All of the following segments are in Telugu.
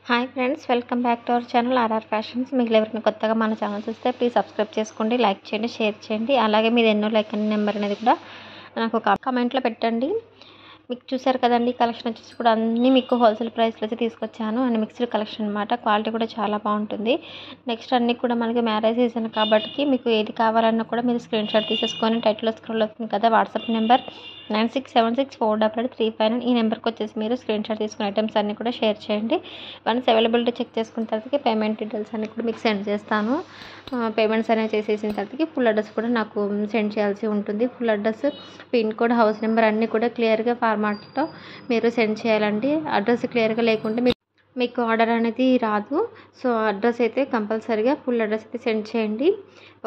Hi friends, welcome back to our channel RR fashions. మీకు ఎవరైనా కొత్తగా మన ఛానల్ చూస్తే ప్లీజ్ సబ్స్క్రైబ్ చేసుకోండి, లైక్ చేయండి, షేర్ చేయండి. అలాగే మీరు ఎన్నో లైక్ అనే నెంబర్ అనేది కూడా నాకు ఒక కామెంట్లో పెట్టండి. మీకు చూసారు కదండి, కలెక్షన్ వచ్చేసి కూడా అన్నీ మీకు హోల్సేల్ ప్రైస్లో అయితే తీసుకొచ్చాను. అండ్ మిక్స్డ్ కలెక్షన్ అనమాట. క్వాలిటీ కూడా చాలా బాగుంటుంది. నెక్స్ట్ అన్నీ కూడా మనకి మ్యారేజ్ సీజన్ కాబట్టి మీకు ఏది కావాలన్నా కూడా మీరు స్క్రీన్ షాట్ తీసేసుకొని టైటిల్లో స్క్రోల్ అవుతుంది కదా, వాట్సాప్ నెంబర్ 9676488359 ఈ నెంబర్కి వచ్చేసి మీరు స్క్రీన్ షాట్ తీసుకున్న ఐటమ్స్ అన్నీ కూడా షేర్ చేయండి. వన్స్ అవైలబిలిటీ చెక్ చేసుకున్న తర్వాతకి పేమెంట్ డీటెయిల్స్ అన్నీ కూడా మీకు సెండ్ చేస్తాను. పేమెంట్స్ అనేవి చేసేసిన తర్వాతకి ఫుల్ అడ్రస్ కూడా నాకు సెండ్ చేయాల్సి ఉంటుంది. Full address, pin code, house number అన్నీ కూడా క్లియర్గా ఫార్మాట్లో మీరు సెండ్ చేయాలండి. అడ్రస్ క్లియర్గా లేకుంటే మీకు ఆర్డర్ అనేది రాదు. సో అడ్రస్ అయితే కంపల్సరీగా ఫుల్ అడ్రస్ అయితే సెండ్ చేయండి.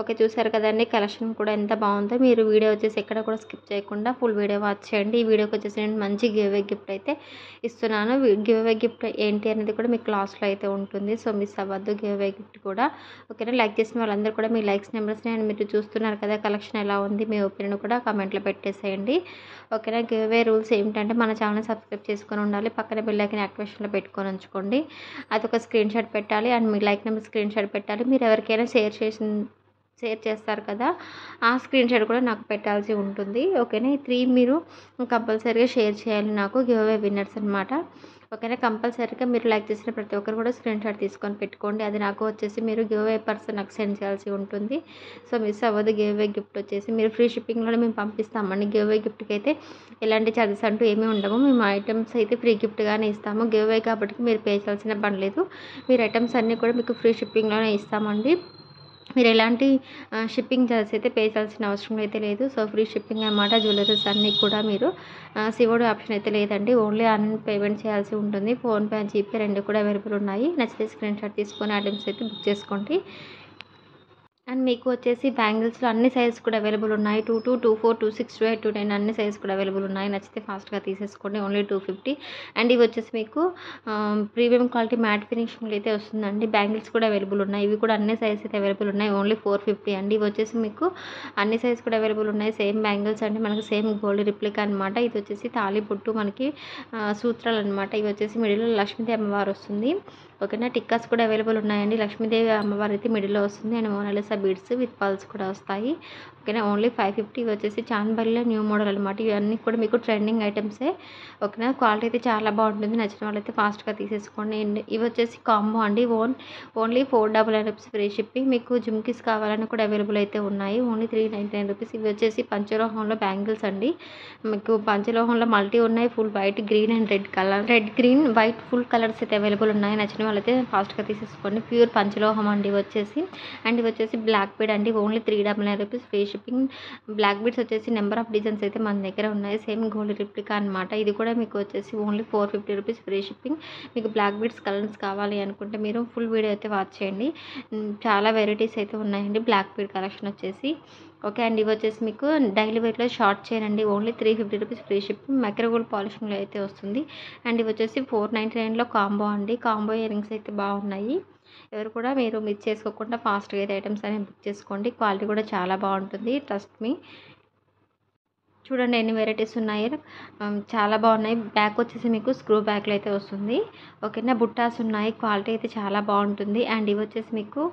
ఓకే, చూసారు కదండి కలెక్షన్ కూడా ఎంత బాగుందో. మీరు వీడియో వచ్చేసి ఎక్కడ కూడా స్కిప్ చేయకుండా ఫుల్ వీడియో వాచ్ చేయండి. ఈ వీడియోకి వచ్చేసి నేను మంచి గివ్ అవే గిఫ్ట్ అయితే ఇస్తున్నాను. గివ్ అవే గిఫ్ట్ ఏంటి అనేది కూడా మీకు లాస్ట్లో అయితే ఉంటుంది. సో మిస్ అవ్వద్దు గివ్ అవే గిఫ్ట్ కూడా. ఓకేనా, లైక్ చేసిన వాళ్ళందరూ కూడా మీ లైక్స్ నెంబర్స్ని అండ్ మీరు చూస్తున్నారు కదా కలెక్షన్ ఎలా ఉంది, మీ ఒపీనియన్ కూడా కామెంట్లో పెట్టేసేయండి. ఓకేనా, గివ్ అవే రూల్స్ ఏమిటంటే మన ఛానల్ సబ్స్క్రైబ్ చేసుకొని ఉండాలి, పక్కన బెల్ ఐకాన్ యాక్టివేషన్లో పెట్టుకొని ఉంచుకోండి. అదొక స్క్రీన్ షాట్ పెట్టాలి and me like number screen shot పెట్టాలి. మీరు ఎవరికైనా షేర్ చేస్తారు కదా, ఆ స్క్రీన్ షాట్ కూడా నాకు పెట్టాల్సి ఉంటుంది. ఓకేనా, ఈ 3 మీరు కంపల్సరీగా షేర్ చేయాలి నాకు, గివ్ అవే విన్నర్స్ అనమాట. ఓకేనా, కంపల్సరీగా మీరు లైక్ చేసిన ప్రతి ఒక్కరు కూడా స్క్రీన్ షాట్ తీసుకొని పెట్టుకోండి. అది నాకు వచ్చేసి మీరు గివ్ అవే పర్సన్ నాకు సెండ్ చేయాల్సి ఉంటుంది. సో మిస్ అవ్వదు. గివ్ అవే గిఫ్ట్ వచ్చేసి మీరు ఫ్రీ షిప్పింగ్లోనే మేము పంపిస్తామండి. గివ్ అవే గిఫ్ట్కి అయితే ఎలాంటి ఛార్జెస్ అంటూ ఏమీ ఉండవు. మేము ఐటమ్స్ అయితే ఫ్రీ గిఫ్ట్గానే ఇస్తాము. గివ్ అవే కాబట్టి మీరు పే చేయాల్సిన పని లేదు. మీరు ఐటమ్స్ అన్నీ కూడా మీకు ఫ్రీ షిప్పింగ్లోనే ఇస్తామండి. మీరు ఎలాంటి షిప్పింగ్ ఛార్జెస్ అయితే పే చేయాల్సిన అవసరం అయితే లేదు. సో ఫ్రీ షిప్పింగ్ అనమాట. జ్యువెలరీస్ అన్నీ కూడా మీరు సిఓడి ఆప్షన్ అయితే లేదండి, ఓన్లీ ఆన్లైన్ పేమెంట్ చేయాల్సి ఉంటుంది. ఫోన్పే అండ్ జీపే రెండు కూడా అవైలబుల్ ఉన్నాయి. నచ్చితే స్క్రీన్ షాట్ తీసుకొని ఐటమ్స్ అయితే బుక్ చేసుకోండి. అండ్ మీకు వచ్చేసి బ్యాంగిల్స్లో అన్ని సైజెస్ కూడా అవైలబుల్ ఉన్నాయి. 22, 24, 26, 28, 29 అన్ని సైజెస్ కూడా అవైలబుల్ ఉన్నాయి. నచ్చితే ఫాస్ట్గా తీసేసుకోండి. ఓన్లీ 250. అండ్ ఇవి వచ్చేసి మీకు ప్రీమియం క్వాలిటీ మ్యాట్ ఫినిషింగ్ అయితే వస్తుందండి. బ్యాంగిల్స్ కూడా అవైలబుల్ ఉన్నాయి. ఇవి కూడా అన్ని సైజెస్ అయితే అవైలబుల్ ఉన్నాయి. ఓన్లీ 450 అండి. ఇవి వచ్చేసి మీకు అన్ని సైజెస్ కూడా అవైలబుల్ ఉన్నాయి. సేమ్ బ్యాంగిల్స్ అంటే మనకి సేమ్ గోల్డ్ రిప్లికా అనమాట. ఇది వచ్చేసి తాళి బొట్టు మనకి సూత్రాలు అనమాట. ఇవి వచ్చేసి మిడిల్లో లక్ష్మీదేవి అమ్మవారు వస్తుంది. ఓకేనా, టిక్కాస్ కూడా అవైలబుల్ ఉన్నాయండి. లక్ష్మీదేవి అమ్మవారు అయితే మిడిల్లో వస్తుంది and Mona Lisa beads with pearls కూడా వస్తాయి. ఓకేనా, ఓన్లీ 550. ఇవి వచ్చేసి చాన్బరిలో న్యూ మోడల్ అనమాట. ఇవన్నీ కూడా మీకు ట్రెండింగ్ ఐటమ్సే. ఓకేనా, క్వాలిటీ అయితే చాలా బాగుంటుంది. నచ్చిన వాళ్ళైతే ఫాస్ట్గా తీసేసుకోండి. ఇవి వచ్చేసి కాంబో అండి. Only 499 rupees free shipping. మీకు జుమ్కీస్ కావాలని కూడా అవైలబుల్ అయితే ఉన్నాయి. Only 399 rupees. ఇవి వచ్చేసి పంచలోహంలో బ్యాంగిల్స్ అండి. మీకు పంచలోహంలో మల్టీ ఉన్నాయి. Full white, green and red colour, red, green, white full colours అయితే అవైలబుల్ ఉన్నాయి. నచ్చిన వాళ్ళైతే ఫాస్ట్గా తీసేసుకోండి. ప్యూర్ పంచలోహం అండి ఇవి వచ్చేసి. అండ్ ఇవి వచ్చేసి బ్లాక్ బీడ్ అండి. Only 399 rupees free shipping. Black beads వచ్చేసి నెంబర్ ఆఫ్ డిజైన్స్ అయితే మన దగ్గర ఉన్నాయి. సేమ్ గోల్డ్ రిప్లికా అనమాట. ఇది కూడా మీకు వచ్చేసి ఓన్లీ 450 రూపీస్ ఫ్రీ షిప్పింగ్. మీకు బ్లాక్ బీడ్స్ కలర్స్ కావాలి అనుకుంటే మీరు ఫుల్ వీడియో అయితే వాచ్ చేయండి. చాలా వెరైటీస్ అయితే ఉన్నాయండి బ్లాక్ బీడ్ కలెక్షన్ వచ్చేసి. ఓకే అండి, ఇవి వచ్చేసి మీకు డైలీ వేర్లో షార్ట్ చైన్ అండి. Only 350 rupees free shipping. Micro gold పాలిషింగ్లో అయితే వస్తుంది. అండ్ ఇవి వచ్చేసి 499లో కాంబో అండి. కాంబో ఇయర్ రింగ్స్ అయితే బాగున్నాయి. ఎవరు కూడా మీరు మిస్ చేసుకోకుండా ఫాస్ట్గా అయితే ఐటమ్స్ అనేవి బుక్ చేసుకోండి. క్వాలిటీ కూడా చాలా బాగుంటుంది, ట్రస్ట్ మీ. చూడండి ఎన్ని వెరైటీస్ ఉన్నాయి, చాలా బాగున్నాయి. బ్యాక్ వచ్చేసి మీకు స్క్రూ బ్యాక్లో అయితే వస్తుంది. ఓకేనా, బుట్టాస్ ఉన్నాయి. క్వాలిటీ అయితే చాలా బాగుంటుంది. అండ్ ఇవి వచ్చేసి మీకు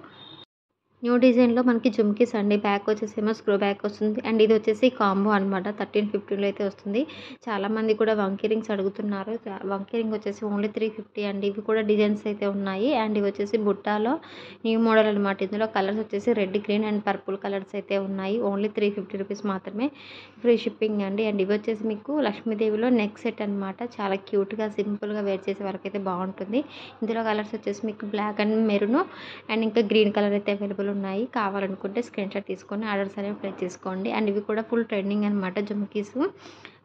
న్యూ డిజైన్లో మనకి జుమ్కీస్ అండి. బ్యాక్ వచ్చేసేమో స్క్రూ బ్యాక్ వస్తుంది. అండ్ ఇది వచ్చేసి కాంబో అనమాట. 1350లో అయితే వస్తుంది. చాలామంది కూడా వంకీ రింగ్స్ అడుగుతున్నారు. వంకీ రింగ్ వచ్చేసి ఓన్లీ 350 అండి. ఇవి కూడా డిజైన్స్ అయితే ఉన్నాయి. అండ్ ఇవి వచ్చేసి బుట్టాలో న్యూ మోడల్ అనమాట. ఇందులో కలర్స్ వచ్చేసి red, green and purple colours అయితే ఉన్నాయి. ఓన్లీ 350 రూపీస్ మాత్రమే ఫ్రీ షిప్పింగ్ అండి. అండ్ ఇవి వచ్చేసి మీకు లక్ష్మీదేవిలో నెక్ సెట్ అనమాట. చాలా క్యూట్గా సింపుల్గా వేర్ చేసే వరకు అయితే బాగుంటుంది. ఇందులో కలర్స్ వచ్చేసి మీకు బ్లాక్ అండ్ మెరూన్ అండ్ ఇంకా గ్రీన్ కలర్ అయితే అవైలబుల్ ఉన్నాయి. కావాలనుకుంటే స్క్రీన్ షాట్ తీసుకొని ఆర్డర్స్ అనేవి ప్లేస్ చేసుకోండి. అండ్ ఇవి కూడా ఫుల్ ట్రెండింగ్ అనమాట jhumkis.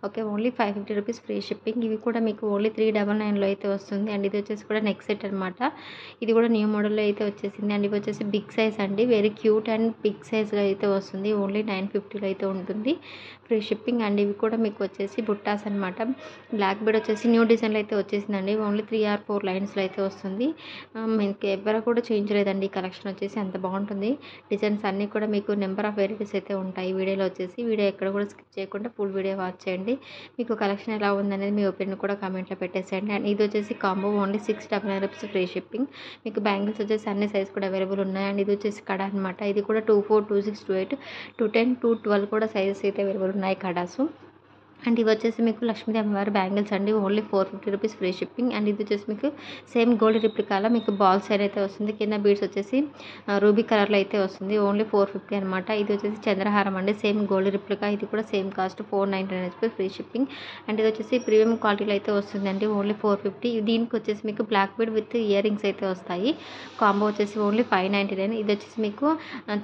Okay, only 550 rupees free shipping. ఇవి కూడా మీకు ఓన్లీ 399లో అయితే వస్తుంది. అండ్ ఇది వచ్చేసి కూడా నెక్ సెట్ అనమాట. ఇది కూడా న్యూ మోడల్లో అయితే వచ్చేసింది. అండ్ ఇవి వచ్చేసి బిగ్ సైజ్ అండి. వెరీ క్యూట్ అండ్ బిగ్ సైజ్లో అయితే వస్తుంది. ఓన్లీ 950లో అయితే ఉంటుంది ఫ్రీ షిప్పింగ్. అండ్ ఇవి కూడా మీకు వచ్చేసి బుట్టాస్ అనమాట. బ్లాక్ బీడ్ వచ్చేసి న్యూ డిజైన్లో అయితే వచ్చేసిందండి. ఓన్లీ 3 or 4 లైన్స్లో అయితే వస్తుంది. మీకు ఎవరు కూడా చేయించలేదండి ఈ కలెక్షన్ వచ్చేసి, అంత బాగుంటుంది. డిజైన్స్ అన్నీ కూడా మీకు నెంబర్ ఆఫ్ వెరైటీస్ అయితే ఉంటాయి వీడియోలో వచ్చేసి. వీడియో ఎక్కడ కూడా స్కిప్ చేయకుండా ఫుల్ వీడియో వాచ్ చేయండి. చేయండి. మీకు కలెక్షన్ ఎలా ఉందనేది మీ ఒపీనియన్ కూడా కామెంట్లో పెట్టేసేయండి. అండ్ ఇది వచ్చేసి combo only 699 rupees free shipping. మీకు బ్యాంగిల్స్ వచ్చేసి అన్ని సైజ్ కూడా అవైలబుల్ ఉన్నాయి. అండ్ ఇది వచ్చేసి కడా అనమాట. ఇది కూడా 24, 26, 28, 210, 212 కూడా సైజెస్ అయితే అవైలబుల్ ఉన్నాయి కడాసు. అండ్ ఇవి వచ్చేసి మీకు లక్ష్మీదేవి అమ్మవారి బ్యాంగిల్స్ అండి. Only 450 rupees free shipping. And ఇది వచ్చేసి మీకు సేమ్ గోల్డ్ రిప్లికాలో మీకు బాల్ సైడ్ అయితే వస్తుంది. కింద బీడ్స్ వచ్చేసి రూబీ కలర్లో అయితే వస్తుంది. ఓన్లీ 450 అనమాట. ఇది వచ్చేసి చంద్రహారం అండి. Same gold replica. ఇది కూడా same cost 499 rupees free shipping. And ఇది వచ్చేసి ప్రీమియం క్వాలిటీలో అయితే వస్తుందండి. ఓన్లీ 450. దీనికి వచ్చేసి మీకు black bead with ear rings అయితే వస్తాయి. కాంబో వచ్చేసి ఓన్లీ 599. ఇది వచ్చేసి మీకు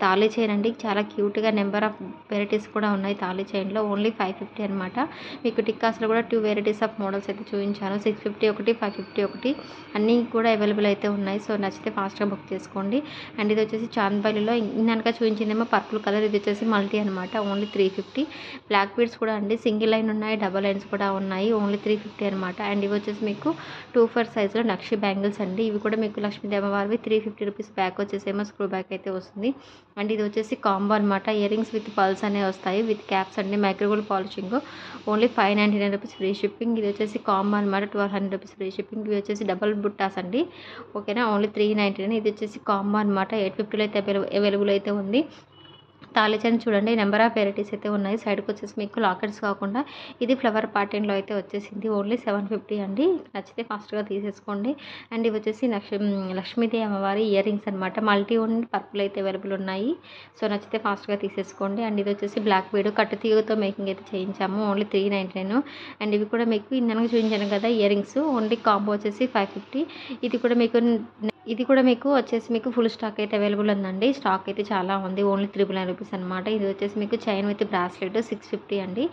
తాళీ చైన్ అండి. చాలా క్యూట్గా నెంబర్ ఆఫ్ వెరైటీస్ కూడా ఉన్నాయి తాళీ చైన్లో. ఓన్లీ 550 అనమాట. మీకు టిక్కాస్లో కూడా 2 వెరైటీస్ ఆఫ్ మోడల్స్ అయితే చూపించాను. 650 ఒకటి, 550 ఒకటి అన్నీ కూడా అవైలబుల్ అయితే ఉన్నాయి. సో నచ్చితే ఫాస్ట్గా బుక్ చేసుకోండి. అండ్ ఇది వచ్చేసి చాంద్బాలిలో ఇందాక చూపించిందేమో పర్పుల్ కలర్. ఇది వచ్చేసి మల్టీ అనమాట. ఓన్లీ 350. బ్లాక్ బీడ్స్ కూడా అండి. సింగిల్ లైన్ ఉన్నాయి, డబల్ లైన్స్ కూడా ఉన్నాయి. ఓన్లీ 350 అనమాట. అండ్ ఇవి వచ్చేసి మీకు 2/4 సైజులో నక్షి బ్యాంగిల్స్ అండి. ఇవి కూడా మీకు లక్ష్మీదేవి అమ్మవారివి 350 రూపీస్. బ్యాక్ వచ్చేసేమో స్క్రూ బ్యాక్ అయితే వస్తుంది. అండ్ ఇది వచ్చేసి కాంబో అనమాట. ఇయర్ రింగ్స్ విత్ పల్స్ అనేవి వస్తాయి. విత్ క్యాప్స్ అండి. Micro gold polishing. Only 599 rupees free shipping. ఇది వచ్చేసి కాంబో అనమాట. 1200 రూపీస్ ఫ్రీ షిప్పింగ్. ఇవి వచ్చేసి డబల్ బుట్టాస్ అండి. ఓకేనా. ఓన్లీ 399. ఇది వచ్చేసి కాంబో అనమాట. 850లో అయితే అవైలబుల్ అయితే ఉంది. తాళీ చైన్ చూడండి. నెంబర్ ఆఫ్ వెరైటీస్ అయితే ఉన్నాయి. సైడ్కి వచ్చేసి మీకు లాకెట్స్ కాకుండా ఇది ఫ్లవర్ ప్యాటర్న్లో అయితే వచ్చేసింది. ఓన్లీ 750 అండి. నచ్చితే ఫాస్ట్గా తీసేసుకోండి. అండ్ ఇవి వచ్చేసి లక్ష్మీదేవి అమ్మవారి ఇయర్ రింగ్స్ అనమాట. మల్టీ ఉండి పర్పుల్ అయితే అవైలబుల్ ఉన్నాయి. సో నచ్చితే ఫాస్ట్గా తీసేసుకోండి. అండ్ ఇది వచ్చేసి బ్లాక్ బీడ్ కట్టు తీగతో మేకింగ్ అయితే చేయించాము. ఓన్లీ 399. అండ్ ఇవి కూడా మీకు ఇందాక చూపించాను కదా ఇయర్ రింగ్స్. ఓన్లీ కాంబో వచ్చేసి 550. ఇది కూడా మీకు వచ్చేసి మీకు ఫుల్ స్టాక్ అయితే అవైలబుల్ ఉందండి. స్టాక్ అయితే చాలా ఉంది. ఓన్లీ 399 రూపీస్ అనమాట. ఇది వచ్చేసి మీకు చైన్ విత్ బ్రాస్లెట్ 650 అండి.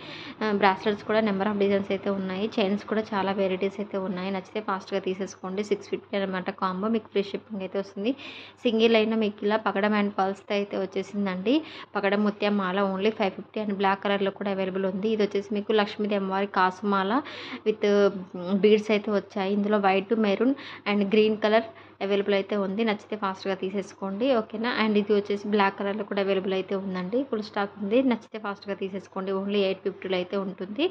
బ్రాస్లెట్స్ కూడా నెంబర్ ఆఫ్ డిజైన్స్ అయితే ఉన్నాయి. చైన్స్ కూడా చాలా వెరైటీస్ అయితే ఉన్నాయి. నచ్చితే ఫాస్ట్గా తీసేసుకోండి. 650 అనమాట కాంబో. మీకు ఫ్రీ షిప్పింగ్ అయితే వస్తుంది. సింగిల్ అయినా మీకు ఇలా పగడం అండ్ పల్స్తో అయితే వచ్చేసిందండి. పగడం ముత్యం మాల ఓన్లీ 550. అండ్ బ్లాక్ కలర్లో కూడా అవైలబుల్ ఉంది. ఇది వచ్చేసి మీకు లక్ష్మీదేవి అమ్మవారి కాసుమాల విత్ బీడ్స్ అయితే వచ్చాయి. ఇందులో white, maroon and green colour available అయితే ఉంది. నచ్చితే ఫాస్ట్గా తీసేసుకోండి. ఓకేనా. అండ్ ఇది వచ్చేసి బ్లాక్ కలర్లో కూడా అవైలబుల్ అయితే ఉందండి. ఫుల్ స్టాక్ ఉంది. నచ్చితే ఫాస్ట్గా తీసేసుకోండి. ఓన్లీ 850లో అయితే ఉంటుంది.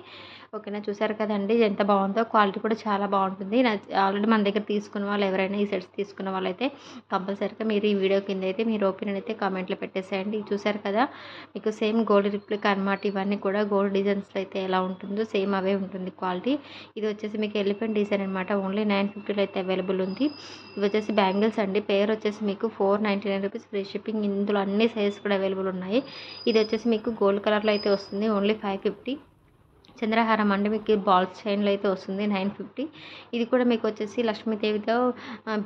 ఓకేనా. చూసారు కదండి ఎంత బాగుందో. క్వాలిటీ కూడా చాలా బాగుంటుంది. ఆల్రెడీ మన దగ్గర తీసుకున్న వాళ్ళు ఎవరైనా ఈ సెట్స్ తీసుకున్న వాళ్ళైతే కంపల్సరీగా మీరు ఈ వీడియో కింద అయితే మీరు ఒపీనియన్ అయితే కామెంట్లో పెట్టేసేయండి. చూసారు కదా మీకు సేమ్ గోల్డ్ రిప్లికా అనమాట. ఇవన్నీ కూడా గోల్డ్ డిజైన్స్లో అయితే ఎలా ఉంటుందో సేమ్ అవే ఉంటుంది క్వాలిటీ. ఇది వచ్చేసి మీకు ఎలిఫెంట్ డిజైన్ అనమాట. ఓన్లీ 950లో అయితే అవైలబుల్ ఉంది. ఇవి వచ్చేసి బ్యాంగిల్స్ అండి. పేర్ వచ్చేసి మీకు 499 రూపీస్ ఫ్రీ షిప్పింగ్. ఇందులో అన్ని సైజెస్ కూడా అవైలబుల్ ఉన్నాయి. ఇది వచ్చేసి మీకు గోల్డ్ కలర్లో అయితే వస్తుంది. ఓన్లీ 550. చంద్రహారం అండి. మీకు బాల్స్ చైన్లో అయితే వస్తుంది 950. ఇది కూడా మీకు వచ్చేసి లక్ష్మీదేవితో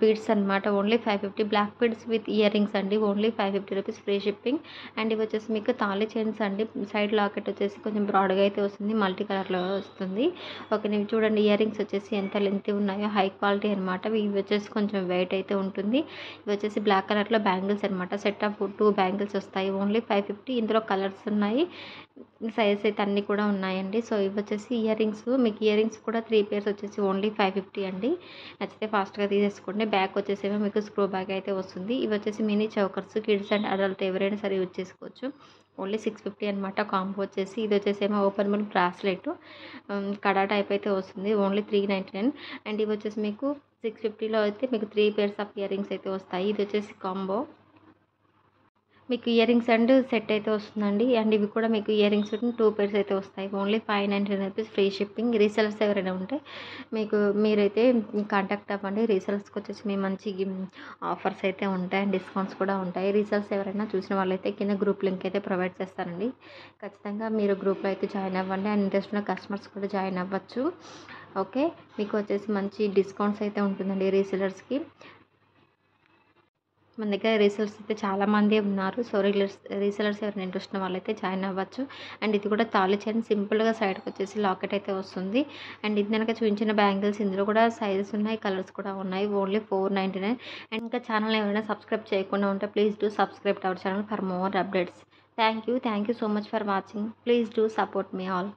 బీడ్స్ అనమాట. Only 550. Black beads with year rings అండి. Only 550 rupees free shipping. And ఇవి వచ్చేసి మీకు తాళి చైన్స్ అండి. సైడ్ లాకెట్ వచ్చేసి కొంచెం బ్రాడ్గా అయితే వస్తుంది. మల్టీ కలర్లో వస్తుంది. ఓకే. ఇవి చూడండి ఇయర్ రింగ్స్ వచ్చేసి ఎంత లెంత్ ఉన్నాయో. హై క్వాలిటీ అనమాట. ఇవి వచ్చేసి కొంచెం వెయిట్ అయితే ఉంటుంది. ఇవి వచ్చేసి బ్లాక్ కలర్లో బ్యాంగిల్స్ అనమాట. సెట్ ఆఫ్ 2 బ్యాంగిల్స్ వస్తాయి. ఓన్లీ 550. ఇందులో కలర్స్ ఉన్నాయి. సైజెస్ అయితే అన్నీ కూడా ఉన్నాయండి. సో ఇవి వచ్చేసి ఇయర్ రింగ్స్. మీకు ఇయర్ రింగ్స్ కూడా 3 పేర్స్ వచ్చేసి ఓన్లీ 550 అండి. నచ్చితే ఫాస్ట్గా తీసేసుకోండి. బ్యాక్ వచ్చేసేమో మీకు స్క్రూ బ్యాగ్ అయితే వస్తుంది. ఇవి వచ్చేసి mini chokers. Kids and adult ఎవరైనా సరే యూజ్ చేసుకోవచ్చు. ఓన్లీ 650 అనమాట కాంబో వచ్చేసి. ఇది వచ్చేసేమో ఓపెనబుల్ బ్రాస్లెట్ కడా టైప్ అయితే వస్తుంది. ఓన్లీ 399. అండ్ ఇవి వచ్చేసి మీకు 650లో అయితే మీకు 3 పేర్స్ ఆఫ్ ఇయర్ రింగ్స్ అయితే వస్తాయి. ఇది వచ్చేసి కాంబో. మీకు ఇయర్ రింగ్స్ అండ్ సెట్ అయితే వస్తుందండి. అండ్ ఇవి కూడా మీకు ఇయర్ రింగ్స్ 2 పేర్స్ అయితే వస్తాయి. Only 599 rupees free shipping. Resellers ఎవరైనా ఉంటే మీరైతే కాంటాక్ట్ అవ్వండి. రీసెలర్స్కి వచ్చేసి మీ మంచి ఆఫర్స్ అయితే ఉంటాయి. అండ్ డిస్కౌంట్స్ కూడా ఉంటాయి. రీసెలర్స్ ఎవరైనా చూసిన వాళ్ళైతే కింద గ్రూప్ లింక్ అయితే ప్రొవైడ్ చేస్తారండి. ఖచ్చితంగా మీరు గ్రూప్లో అయితే జాయిన్ అవ్వండి. అండ్ ఇంట్రెస్ట్ ఉన్న కస్టమర్స్ కూడా జాయిన్ అవ్వచ్చు. ఓకే. మీకు వచ్చేసి మంచి డిస్కౌంట్స్ అయితే ఉంటుందండి రీసెలర్స్కి. మన దగ్గర రీసెలర్స్ అయితే చాలామంది ఉన్నారు. సో రీసెలర్స్ ఎవరైనా ఇంట్రెస్ట్ ఉన్న వాళ్ళైతే జాయిన్ అవ్వచ్చు. అండ్ ఇది కూడా తాళి చైన్ సింపుల్గా సైడ్కి వచ్చేసి లాకెట్ అయితే వస్తుంది. అండ్ ఇది కనుక చూపించిన బ్యాంగిల్స్ ఇందులో కూడా సైజెస్ ఉన్నాయి, కలర్స్ కూడా ఉన్నాయి. ఓన్లీ 499. అండ్ ఇంకా ఛానల్ ఎవరైనా సబ్స్క్రైబ్ చేయకుండా ఉంటే please do subscribe our channel for more updates. Thank you so much for watching. Please do support me all.